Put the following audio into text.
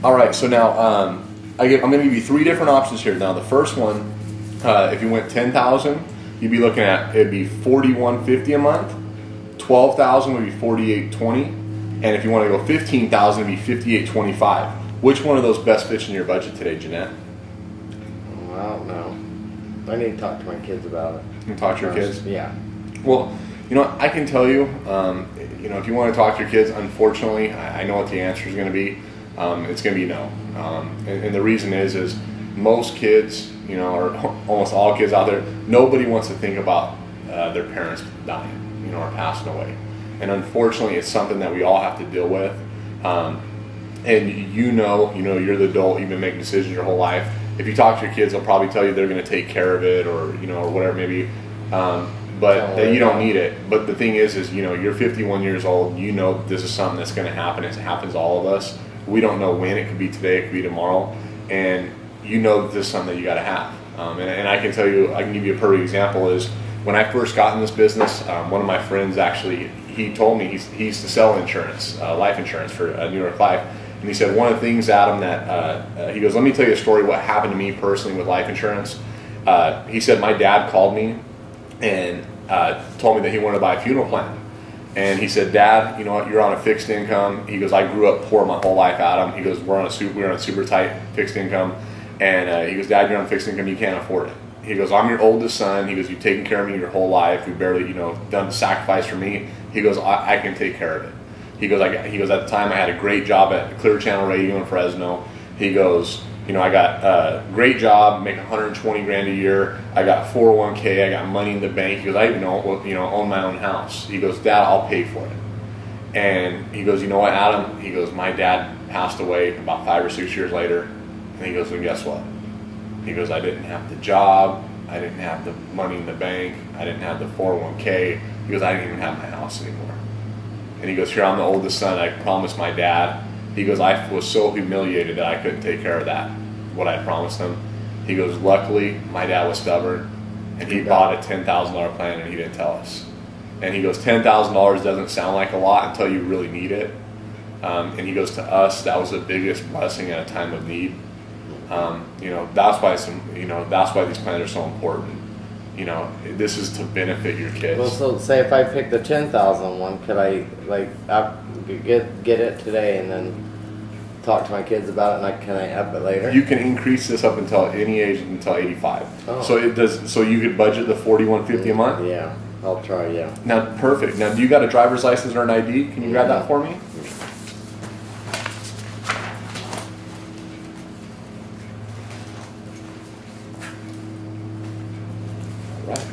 All right, so now I'm going to give you three different options here. Now, the first one, if you went 10,000, you'd be looking at it'd be 4150 a month. 12,000 would be 4820, and if you want to go 15,000, it'd be 5825. Which one of those best fits in your budget today, Jeanette? I don't know. I need to talk to my kids about it. You talk to your kids? Yeah. Well, you know, I can tell you, you know, if you want to talk to your kids, unfortunately, I know what the answer is going to be. It's going to be no. And the reason is most kids, you know, or almost all kids out there, nobody wants to think about their parents dying, you know, or passing away. And unfortunately, it's something that we all have to deal with. And you know, you're the adult, you've been making decisions your whole life. If you talk to your kids, they'll probably tell you they're going to take care of it, or you know, or whatever maybe. But that you don't need it. But the thing is, you know, you're 51 years old. You know this is something that's going to happen. It happens to all of us. We don't know when. It could be today. It could be tomorrow. And you know that this is something that you got to have. And I can tell you, I can give you a perfect example. Is when I first got in this business, one of my friends actually, he told me he used to sell insurance, life insurance for New York Life. And he said, one of the things, Adam, that he goes, let me tell you a story what happened to me personally with life insurance. He said, my dad called me and told me that he wanted to buy a funeral plan. And he said, Dad, you know what, you're on a fixed income. He goes, I grew up poor my whole life, Adam. He goes, we're on a super tight fixed income. And he goes, Dad, you're on fixed income, you can't afford it. He goes, I'm your oldest son. He goes, you've taken care of me your whole life. You've barely, you know, done the sacrifice for me. He goes, I can take care of it. He goes, at the time I had a great job at Clear Channel Radio in Fresno. He goes, you know, I got a great job, make 120 grand a year. I got 401k, I got money in the bank. He goes, I even own my own house. He goes, Dad, I'll pay for it. And he goes, you know what, Adam? He goes, my dad passed away about 5 or 6 years later. And he goes, well, guess what? He goes, I didn't have the job. I didn't have the money in the bank. I didn't have the 401k. He goes, I didn't even have my house anymore. And he goes, here, I'm the oldest son. I promised my dad. He goes, I was so humiliated that I couldn't take care of that, what I promised him. He goes, luckily, my dad was stubborn, and he bought a $10,000 plan, and he didn't tell us. And he goes, $10,000 doesn't sound like a lot until you really need it. And he goes, to us, that was the biggest blessing at a time of need. You know, that's why these plans are so important. You know, this is to benefit your kids. Well, so say if I pick the 10,000 one, could I get it today and then talk to my kids about it, and can I up it later? You can increase this up until any age until 85. Oh. So it does. So you could budget the $41.50 a month. Yeah, I'll try. Yeah. Now, perfect. Now, do you got a driver's license or an ID? Can you grab that for me? All right.